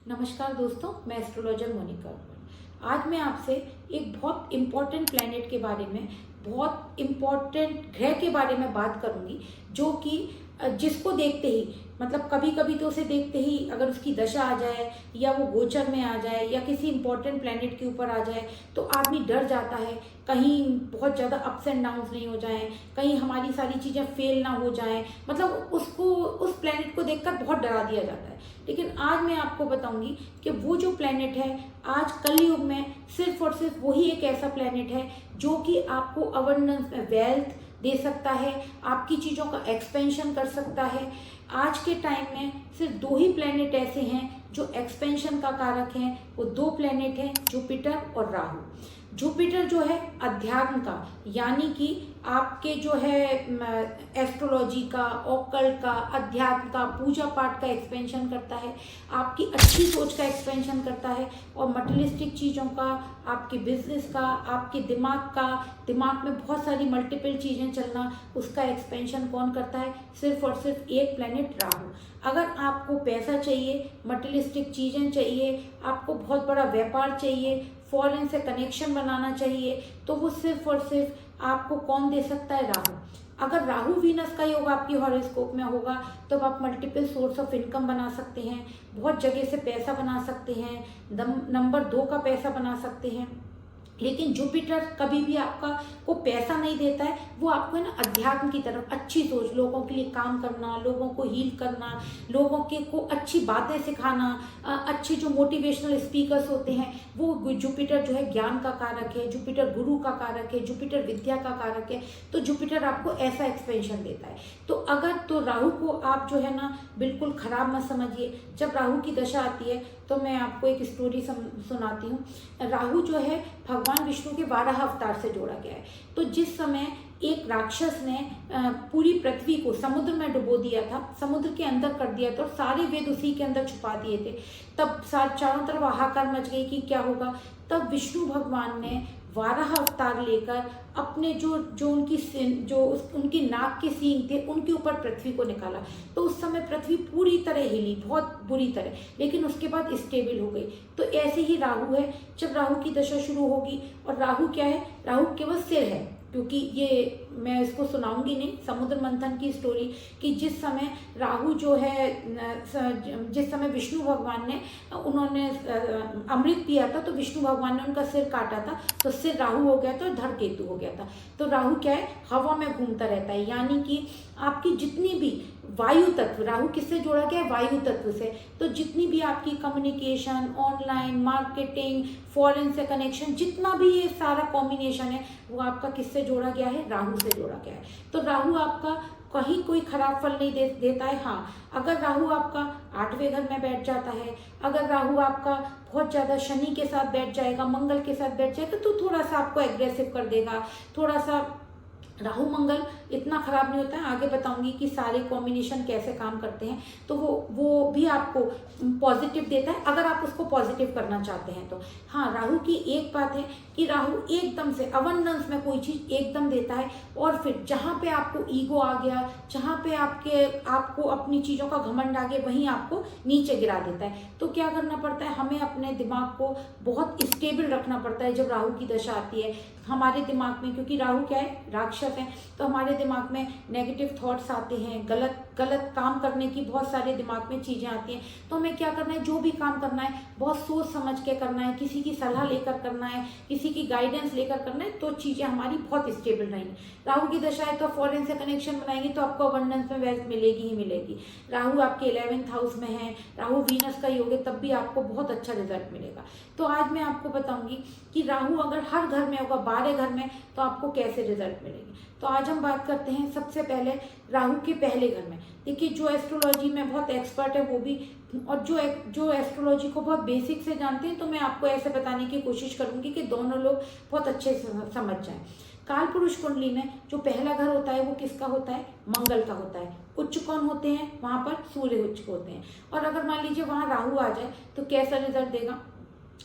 नमस्कार दोस्तों, मैं एस्ट्रोलॉजर मोनिका अकबर। आज मैं आपसे एक बहुत इम्पॉर्टेंट प्लैनेट के बारे में, बहुत इम्पॉर्टेंट ग्रह के बारे में बात करूंगी, जो कि जिसको देखते ही मतलब कभी कभी तो उसे देखते ही अगर उसकी दशा आ जाए या वो गोचर में आ जाए या किसी इम्पोर्टेंट प्लैनेट के ऊपर आ जाए तो आदमी डर जाता है। कहीं बहुत ज़्यादा अप्स एंड डाउन्स नहीं हो जाएं, कहीं हमारी सारी चीज़ें फेल ना हो जाएं, मतलब उसको उस प्लैनेट को देखकर बहुत डरा दिया जाता है। लेकिन आज मैं आपको बताऊंगी कि वो जो प्लैनेट है आज कलयुग में सिर्फ और सिर्फ वही एक ऐसा प्लैनेट है जो कि आपको अबंडेंस में वेल्थ दे सकता है, आपकी चीज़ों का एक्सपेंशन कर सकता है। आज के टाइम में सिर्फ दो ही प्लैनेट ऐसे हैं जो एक्सपेंशन का कारक हैं, वो दो प्लैनेट हैं, जुपिटर और राहु। जुपिटर जो है अध्यात्म का, यानी कि आपके जो है एस्ट्रोलॉजी का, ऑकल्ट का, अध्यात्म का, पूजा पाठ का एक्सपेंशन करता है, आपकी अच्छी सोच का एक्सपेंशन करता है। और मटेरियलिस्टिक चीज़ों का, आपके बिजनेस का, आपके दिमाग में बहुत सारी मल्टीपल चीज़ें चलना, उसका एक्सपेंशन कौन करता है? सिर्फ और सिर्फ एक प्लैनेट राहु। अगर आपको पैसा चाहिए, मटेरियलिस्टिक चीज़ें चाहिए, आपको बहुत बड़ा व्यापार चाहिए, फॉरेन से कनेक्शन बनाना चाहिए, तो वो सिर्फ और सिर्फ आपको कौन दे सकता है? राहु। अगर राहु वीनस का योग आपकी हॉरोस्कोप में होगा तो आप मल्टीपल सोर्स ऑफ इनकम बना सकते हैं, बहुत जगह से पैसा बना सकते हैं, नंबर 2 का पैसा बना सकते हैं। लेकिन जुपिटर कभी भी आपका को पैसा नहीं देता है, वो आपको है ना अध्यात्म की तरफ, अच्छी सोच, लोगों के लिए काम करना, लोगों को हील करना, लोगों के को अच्छी बातें सिखाना, अच्छे जो मोटिवेशनल स्पीकर्स होते हैं, वो जुपिटर जो है ज्ञान का कारक है, जुपिटर गुरु का कारक है, जुपिटर विद्या का कारक है। तो जुपिटर आपको ऐसा एक्सपेंशन देता है। तो अगर तो राहु को आप जो है ना बिल्कुल खराब मत समझिए। जब राहु की दशा आती है तो मैं आपको एक स्टोरी सुनाती हूँ। राहु जो है भगवान विष्णु के 12 अवतार से जोड़ा गया है। तो जिस समय एक राक्षस ने पूरी पृथ्वी को समुद्र में डुबो दिया था, समुद्र के अंदर कर दिया था और सारे वेद उसी के अंदर छुपा दिए थे, तब चारों तरफ हाहाकार मच गई कि क्या होगा। तब विष्णु भगवान ने 12 अवतार लेकर अपने उनकी नाक के सींग थे उनके ऊपर पृथ्वी को निकाला। तो उस समय पृथ्वी पूरी तरह हिली, बहुत बुरी तरह, लेकिन उसके बाद स्टेबल हो गई। तो ऐसे ही राहु है, जब राहु की दशा शुरू होगी, और राहु क्या है? राहु केवल सिर है, क्योंकि ये मैं इसको सुनाऊंगी नहीं, समुद्र मंथन की स्टोरी, कि जिस समय राहु जो है, जिस समय विष्णु भगवान ने उन्होंने अमृत पिया था तो विष्णु भगवान ने उनका सिर काटा था, तो सिर राहु हो गया था और धड़ केतु हो गया था। तो राहु क्या है? हवा में घूमता रहता है, यानी कि आपकी जितनी भी वायु तत्व, राहु किससे जोड़ा गया है? वायु तत्व से। तो जितनी भी आपकी कम्युनिकेशन, ऑनलाइन मार्केटिंग, फॉरेन से कनेक्शन, जितना भी ये सारा कॉम्बिनेशन है, वो आपका किससे जोड़ा गया है? राहु से जोड़ा गया है। तो राहु आपका कहीं कोई खराब फल नहीं देता है। हाँ, अगर राहु आपका 8वें घर में बैठ जाता है, अगर राहु आपका बहुत ज़्यादा शनि के साथ बैठ जाएगा, मंगल के साथ बैठ जाएगा, तो थोड़ा सा आपको एग्रेसिव कर देगा। थोड़ा सा राहु मंगल इतना खराब नहीं होता है, आगे बताऊंगी कि सारे कॉम्बिनेशन कैसे काम करते हैं। तो वो भी आपको पॉजिटिव देता है अगर आप उसको पॉजिटिव करना चाहते हैं तो। हाँ, राहु की एक बात है कि राहु एकदम से अबंडेंस में कोई चीज़ एकदम देता है, और फिर जहाँ पे आपको ईगो आ गया, जहाँ पे आपको अपनी चीज़ों का घमंड आ गया, वहीं आपको नीचे गिरा देता है। तो क्या करना पड़ता है? हमें अपने दिमाग को बहुत स्टेबल रखना पड़ता है जब राहु की दशा आती है। हमारे दिमाग में, क्योंकि राहु क्या है? राक्षस है, तो हमारे दिमाग में नेगेटिव थॉट्स आते हैं, गलत काम करने की बहुत सारे दिमाग में चीज़ें आती हैं। तो हमें क्या करना है? जो भी काम करना है बहुत सोच समझ के करना है, किसी की सलाह लेकर करना है, किसी की गाइडेंस लेकर करना है, तो चीज़ें हमारी बहुत स्टेबल रहेंगी। राहु की दशा है तो फॉरेन से कनेक्शन बनाएंगे तो आपको अबंडेंस में वेल्थ मिलेगी ही मिलेगी। राहु आपके 11th हाउस में है, राहु वीनस का योग है, तब भी आपको बहुत अच्छा रिजल्ट मिलेगा। तो आज मैं आपको बताऊंगी कि राहु अगर हर घर में होगा, 12 घर में, तो आपको कैसे रिजल्ट मिलेंगे। तो आज हम बात करते हैं सबसे पहले राहु के पहले घर में। देखिए, जो एस्ट्रोलॉजी में बहुत एक्सपर्ट है वो भी, और जो एस्ट्रोलॉजी को बहुत बेसिक से जानते हैं, तो मैं आपको ऐसे बताने की कोशिश करूंगी कि दोनों लोग बहुत अच्छे से समझ जाएं। काल पुरुष कुंडली में जो पहला घर होता है वो किसका होता है? मंगल का होता है। उच्च कौन होते हैं? वहां पर सूर्य उच्च होते हैं। और अगर मान लीजिए वहां राहु आ जाए तो कैसा रिजल्ट देगा?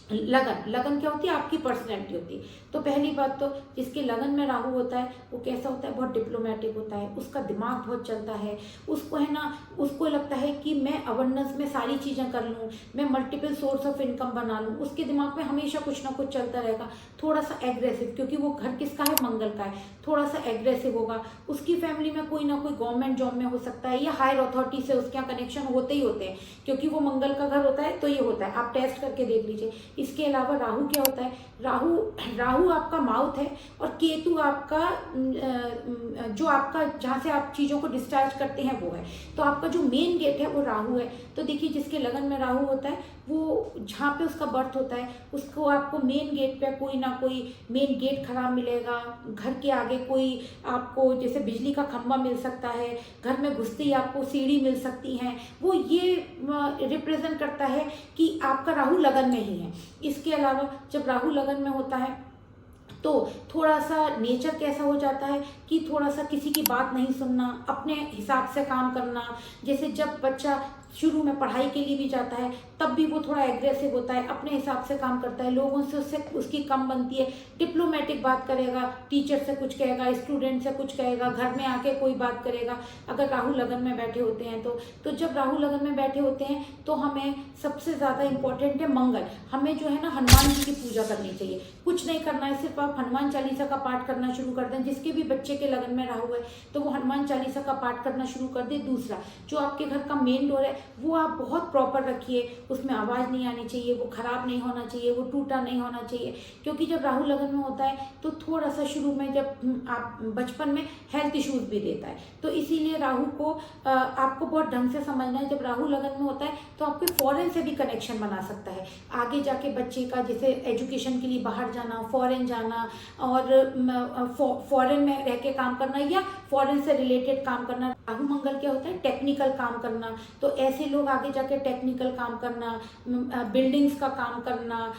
लगन, लगन क्या होती है? आपकी पर्सनैलिटी होती है। तो पहली बात तो जिसके लगन में राहु होता है वो कैसा होता है? बहुत डिप्लोमेटिक होता है, उसका दिमाग बहुत चलता है, उसको है ना, उसको लगता है कि मैं अवेयरनेस में सारी चीज़ें कर लूँ, मैं मल्टीपल सोर्स ऑफ इनकम बना लूँ, उसके दिमाग में हमेशा कुछ ना कुछ चलता रहेगा। थोड़ा सा एग्रेसिव, क्योंकि वो घर किसका है? मंगल का है, थोड़ा सा एग्रेसिव होगा। उसकी फैमिली में कोई ना कोई गवर्नमेंट जॉब में हो सकता है या हायर अथॉरिटी से उसके यहाँ कनेक्शन होते ही होते हैं, क्योंकि वो मंगल का घर होता है तो ये होता है, आप टेस्ट करके देख लीजिए। इसके अलावा राहु क्या होता है? राहु राहु आपका माउथ है और केतु आपका जो आपका जहाँ से आप चीज़ों को डिस्चार्ज करते हैं वो है। तो आपका जो मेन गेट है वो राहु है। तो देखिए जिसके लगन में राहु होता है वो जहाँ पे उसका बर्थ होता है उसको आपको मेन गेट पे कोई ना कोई मेन गेट खराब मिलेगा, घर के आगे कोई आपको जैसे बिजली का खंभा मिल सकता है, घर में घुसते ही आपको सीढ़ी मिल सकती हैं। वो ये रिप्रेजेंट करता है कि आपका राहु लगन में ही है। इसके अलावा जब राहु लगन में होता है तो थोड़ा सा नेचर कैसा हो जाता है कि थोड़ा सा किसी की बात नहीं सुनना, अपने हिसाब से काम करना। जैसे जब बच्चा शुरू में पढ़ाई के लिए भी जाता है तब भी वो थोड़ा एग्रेसिव होता है, अपने हिसाब से काम करता है, लोगों से उससे उसकी कम बनती है, डिप्लोमेटिक बात करेगा, टीचर से कुछ कहेगा, स्टूडेंट से कुछ कहेगा, घर में आके कोई बात करेगा। अगर राहु लगन में बैठे होते हैं तो जब राहु लगन में बैठे होते हैं तो हमें सबसे ज़्यादा इम्पोर्टेंट है मंगल। हमें जो है ना हनुमान जी की पूजा करनी चाहिए, कुछ नहीं करना है, सिर्फ आप हनुमान चालीसा का पाठ करना शुरू कर दें। जिसके भी बच्चे के लगन में राहु है तो वो हनुमान चालीसा का पाठ करना शुरू कर दे। दूसरा, जो आपके घर का मेन डोर है वो आप बहुत प्रॉपर रखिए, उसमें आवाज़ नहीं आनी चाहिए, वो खराब नहीं होना चाहिए, वो टूटा नहीं होना चाहिए। क्योंकि जब राहु लगन में होता है तो थोड़ा सा शुरू में जब आप बचपन में हेल्थ इश्यूज भी देता है, तो इसीलिए राहु को आपको बहुत ढंग से समझना है। जब राहु लगन में होता है तो आपके फॉरेन से भी कनेक्शन बना सकता है, आगे जाके बच्चे का जैसे एजुकेशन के लिए बाहर जाना, फॉरेन जाना और फॉरेन में रह के काम करना या फॉरेन से रिलेटेड काम करना। राहु मंगल क्या होता है? टेक्निकल काम करना। तो ऐसे लोग आगे जाके टेक्निकल काम करना, बिल्डिंग्स का काम करना,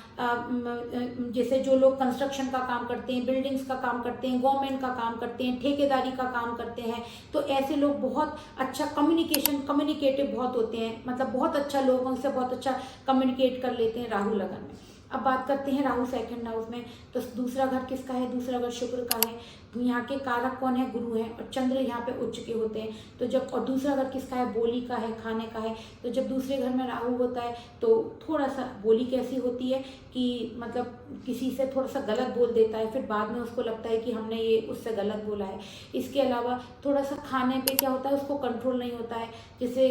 जैसे जो लोग कंस्ट्रक्शन का काम करते हैं, बिल्डिंग्स का काम करते हैं, गवर्नमेंट का काम करते हैं, ठेकेदारी का काम करते हैं, तो ऐसे लोग बहुत अच्छा कम्युनिकेटिव बहुत होते हैं, मतलब बहुत अच्छा लोगों से बहुत अच्छा कम्युनिकेट कर लेते हैं राहु लगन में। अब बात करते हैं राहु सेकंड हाउस में, तो दूसरा घर किसका है? दूसरा घर शुक्र का है। यहाँ के कारक कौन है? गुरु हैं, और चंद्र यहाँ पे उच्च के होते हैं। तो जब, और दूसरा घर किसका है? बोली का है, खाने का है। तो जब दूसरे घर में राहु होता है तो थोड़ा सा बोली कैसी होती है कि मतलब किसी से थोड़ा सा गलत बोल देता है, फिर बाद में उसको लगता है कि हमने ये उससे गलत बोला है। इसके अलावा थोड़ा सा खाने पे क्या होता है, उसको कंट्रोल नहीं होता है। जैसे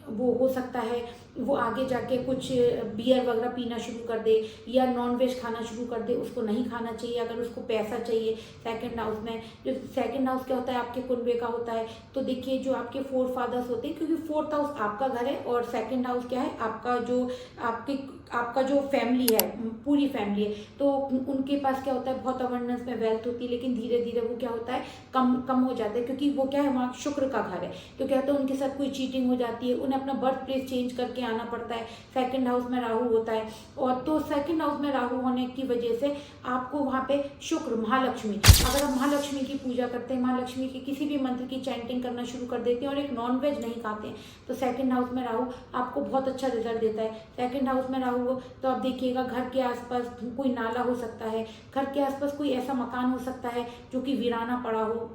वो हो सकता है वो आगे जाके कुछ बियर वगैरह पीना शुरू कर दे या नॉनवेज खाना शुरू कर दे, उसको नहीं खाना चाहिए। अगर उसको पैसा चाहिए सेकंड हाउस में, जो सेकंड हाउस क्या होता है? आपके कुनबे का होता है। तो देखिए जो आपके फोर फादर्स होते हैं, क्योंकि फोर्थ हाउस आपका घर है और सेकंड हाउस क्या है? आपका जो फैमिली है, पूरी फैमिली है, तो उनके पास क्या होता है? बहुत अवेयरनेस में वेल्थ होती है, लेकिन धीरे धीरे वो क्या होता है? कम हो जाता है, क्योंकि वो क्या है? वहाँ शुक्र का घर है। तो क्या होता है? उनके साथ कोई चीटिंग हो जाती है, उन्हें अपना बर्थ प्लेस चेंज करके आना पड़ता है। सेकंड हाउस में राहु होता है, और तो सेकंड हाउस में राहु होने की वजह से आपको वहाँ पे शुक्र, महालक्ष्मी, अगर आप महालक्ष्मी की पूजा करते हैं, महालक्ष्मी के किसी भी मंत्र की चैंटिंग करना शुरू कर देते हैं और एक नॉनवेज नहीं खाते हैं, तो सेकंड हाउस में राहु आपको बहुत अच्छा रिजल्ट देता है। सेकंड हाउस में राहु हो तो आप देखिएगा घर के आसपास कोई नाला हो सकता है, घर के आसपास कोई ऐसा मकान हो सकता है जो कि वीराना पड़ा हो।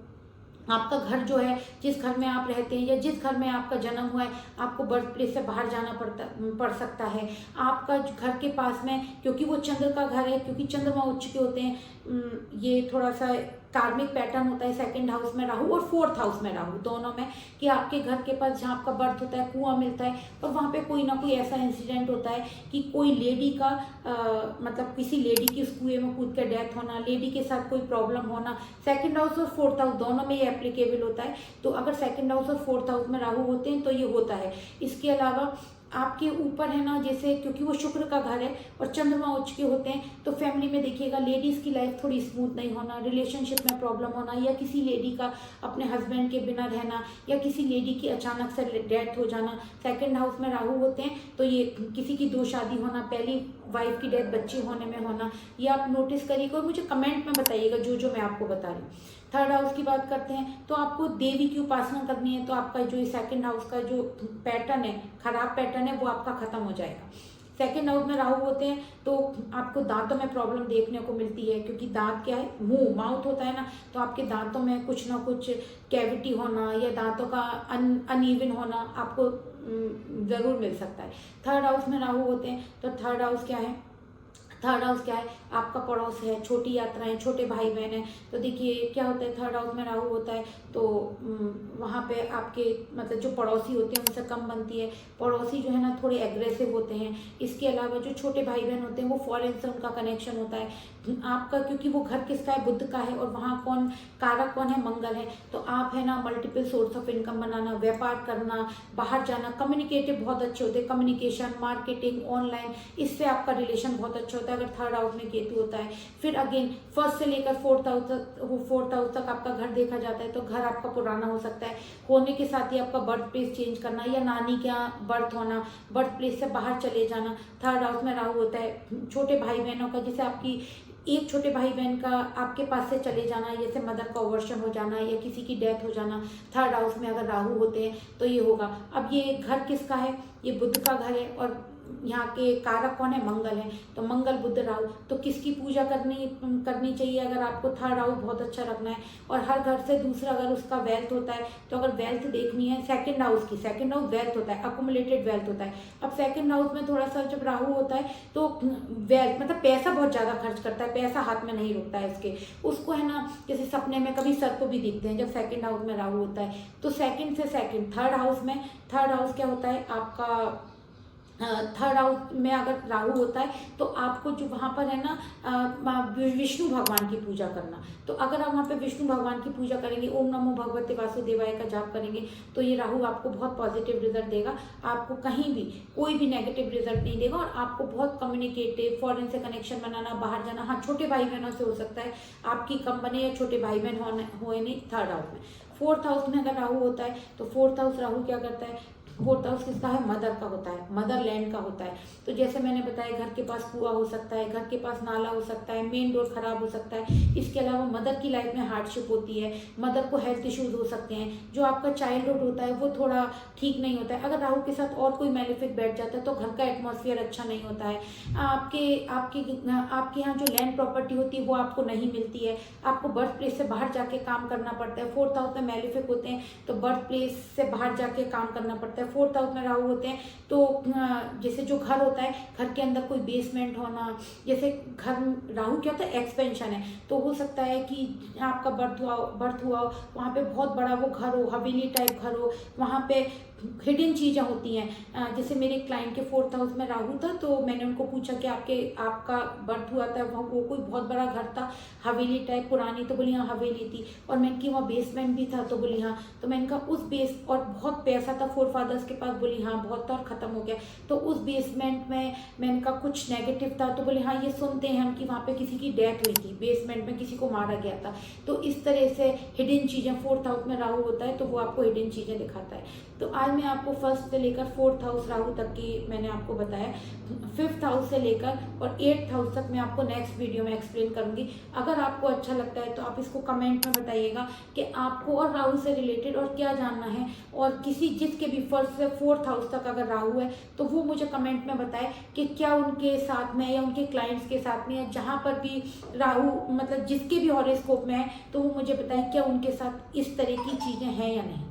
आपका घर जो है, जिस घर में आप रहते हैं या जिस घर में आपका जन्म हुआ है, आपको बर्थ प्लेस से बाहर जाना पड़ सकता है। आपका घर के पास में, क्योंकि वो चंद्र का घर है, क्योंकि चंद्रमा उच्च के होते हैं, ये थोड़ा सा कार्मिक पैटर्न होता है सेकंड हाउस में राहु और फोर्थ हाउस में राहु, दोनों में, कि आपके घर के पास जहाँ आपका बर्थ होता है कुआं मिलता है, और वहाँ पे कोई ना कोई ऐसा इंसिडेंट होता है कि कोई लेडी का मतलब किसी लेडी की उस कुएं में कूद कर डेथ होना, लेडी के साथ कोई प्रॉब्लम होना। सेकंड हाउस और फोर्थ हाउस दोनों में ये एप्लीकेबल होता है। तो अगर सेकंड हाउस और फोर्थ हाउस में राहु होते हैं तो ये होता है। इसके अलावा आपके ऊपर है ना, जैसे क्योंकि वो शुक्र का घर है और चंद्रमा उच्च के होते हैं, तो फैमिली में देखिएगा लेडीज़ की लाइफ थोड़ी स्मूथ नहीं होना, रिलेशनशिप में प्रॉब्लम होना, या किसी लेडी का अपने हस्बैंड के बिना रहना, या किसी लेडी की अचानक से डेथ हो जाना। सेकंड हाउस में राहु होते हैं तो ये किसी की दो शादी होना, पहली वाइफ की डेथ बच्चे होने में होना, ये आप नोटिस करिएगा और मुझे कमेंट में बताइएगा जो मैं आपको बता रही हूँ। थर्ड हाउस की बात करते हैं तो आपको देवी की उपासना करनी है, तो आपका जो सेकंड हाउस का जो पैटर्न है, खराब पैटर्न है, वो आपका खत्म हो जाएगा। सेकंड हाउस में राहु होते हैं तो आपको दांतों में प्रॉब्लम देखने को मिलती है, क्योंकि दांत क्या है, मुंह माउथ होता है ना, तो आपके दांतों में कुछ ना कुछ कैविटी होना या दांतों का अनइवन होना आपको ज़रूर मिल सकता है। थर्ड हाउस में राहु होते हैं तो थर्ड हाउस क्या है, थर्ड हाउस क्या है, आपका पड़ोस है, छोटी यात्राएं, छोटे भाई बहन हैं। तो देखिए क्या होता है, थर्ड हाउस में राहु होता है तो वहाँ पे आपके मतलब जो पड़ोसी होते हैं उनसे कम बनती है। पड़ोसी जो है ना थोड़े एग्रेसिव होते हैं। इसके अलावा जो छोटे भाई बहन होते हैं वो फॉरेन से उनका कनेक्शन होता है आपका, क्योंकि वो घर किसका है, बुध का है, और वहाँ कौन कारक कौन है, मंगल है। तो आप है ना मल्टीपल सोर्स ऑफ इनकम बनाना, व्यापार करना, बाहर जाना, कम्युनिकेटिव बहुत अच्छे होते हैं, कम्युनिकेशन, मार्केटिंग, ऑनलाइन, इससे आपका रिलेशन बहुत अच्छा होता है अगर थर्ड हाउस में केतु होता है। फिर अगेन फर्स्ट से लेकर फोर्थ हाउस तक आपका घर देखा जाता है, तो घर आपका पुराना हो सकता है, होने के साथ ही आपका बर्थ प्लेस चेंज करना या नानी के यहाँ बर्थ होना, बर्थ प्लेस से बाहर चले जाना। थर्ड हाउस में राहु होता है छोटे भाई बहनों का, जैसे आपकी एक छोटे भाई बहन का आपके पास से चले जाना, जैसे मदर का ओवर्शन हो जाना या किसी की डेथ हो जाना, थर्ड हाउस में अगर राहु होते हैं तो ये होगा। अब ये घर किसका है, ये बुध का घर है, और यहाँ के कारक कौन है, मंगल है। तो मंगल बुध राहु, तो किसकी पूजा करनी चाहिए अगर आपको थर्ड हाउस बहुत अच्छा रखना है। और हर घर से दूसरा अगर उसका वेल्थ होता है, तो अगर वेल्थ देखनी है सेकंड हाउस की, सेकंड हाउस वेल्थ होता है, अकुमुलेटेड वेल्थ होता है। अब सेकंड हाउस में थोड़ा सा जब राहु होता है तो वेल्थ मतलब पैसा बहुत ज़्यादा खर्च करता है, पैसा हाथ में नहीं रुकता है इसके, उसको है ना जैसे सपने में कभी सर को भी दिखते हैं जब सेकंड हाउस में राहु होता है। तो सेकंड से सेकंड थर्ड हाउस में, थर्ड हाउस क्या होता है आपका, थर्ड हाउस में अगर राहु होता है तो आपको जो वहाँ पर है ना विष्णु भगवान की पूजा करना। तो अगर आप वहाँ पे विष्णु भगवान की पूजा करेंगे, ओम नमो भगवते वासुदेवाय का जाप करेंगे, तो ये राहु आपको बहुत पॉजिटिव रिजल्ट देगा। आपको कहीं भी कोई भी नेगेटिव रिजल्ट नहीं देगा, और आपको बहुत कम्युनिकेटिव, फॉरेन से कनेक्शन बनाना, बाहर जाना, हाँ छोटे भाई बहनों से हो सकता है आपकी कम बने या छोटे भाई बहन हो नहीं थर्ड हाउस में। फोर्थ हाउस में अगर राहु होता है तो फोर्थ हाउस राहु क्या करता है, फोर्थ हाउस किसका है, मदर का होता है, मदर लैंड का होता है। तो जैसे मैंने बताया घर के पास कुआं हो सकता है, घर के पास नाला हो सकता है, मेन डोर खराब हो सकता है। इसके अलावा मदर की लाइफ में हार्डशिप होती है, मदर को हेल्थ इश्यूज हो सकते हैं, जो आपका चाइल्डहुड होता है वो थोड़ा ठीक नहीं होता है। अगर राहु के साथ और कोई मैलेफिक बैठ जाता है तो घर का एटमॉस्फेयर अच्छा नहीं होता है। आपके यहाँ जो लैंड प्रॉपर्टी होती है वो आपको नहीं मिलती है, आपको बर्थ प्लेस से बाहर जाके काम करना पड़ता है। फोर्थ हाउस में मैलेफिक होते हैं तो बर्थ प्लेस से बाहर जाके काम करना पड़ता है। फोर्थ हाउस में राहु होते हैं तो जैसे जो घर होता है, घर के अंदर कोई बेसमेंट होना, जैसे घर राहु क्या होता है, एक्सपेंशन है, तो हो सकता है कि आपका बर्थ हुआ हो, वहाँ पे बहुत बड़ा वो घर हो, हवेली टाइप घर हो, वहाँ पे हिडन चीज़ें होती हैं। जैसे मेरे क्लाइंट के फोर्थ हाउस में राहु था, तो मैंने उनको पूछा कि आपका बर्थ हुआ था वो कोई बहुत बड़ा घर था, हवेली टाइप पुरानी, तो बोली हाँ हवेली थी। और मैंने कि वहाँ बेसमेंट भी था, तो बोली हाँ। तो मैंने कहा उस बेस, और बहुत पैसा था फोर फादर्स के पास, बोली हाँ बहुत था और ख़त्म हो गया। तो उस बेसमेंट में मैंने कहा कुछ नेगेटिव था, तो बोले हाँ ये सुनते हैं हम कि वहाँ पे किसी की डेथ हुई थी, बेसमेंट में किसी को मारा गया था। तो इस तरह से हिडन चीज़ें, फोर्थ हाउस में राहु होता है तो वो आपको हिडन चीज़ें दिखाता है। तो आज मैं आपको फर्स्ट से लेकर फोर्थ हाउस राहु तक की मैंने आपको बताया, फिफ्थ हाउस से लेकर और एट्थ हाउस तक मैं आपको नेक्स्ट वीडियो में एक्सप्लेन करूंगी। अगर आपको अच्छा लगता है तो आप इसको कमेंट में बताइएगा कि आपको और राहु से रिलेटेड और क्या जानना है, और जिसके भी फर्स्ट से फोर्थ हाउस तक अगर राहु है तो वो मुझे कमेंट में बताए कि क्या उनके साथ में या उनके क्लाइंट्स के साथ में या जहाँ पर भी राहु मतलब जिसके भी हॉरोस्कोप में है, तो वो मुझे बताएं क्या उनके साथ इस तरह की चीज़ें हैं या नहीं।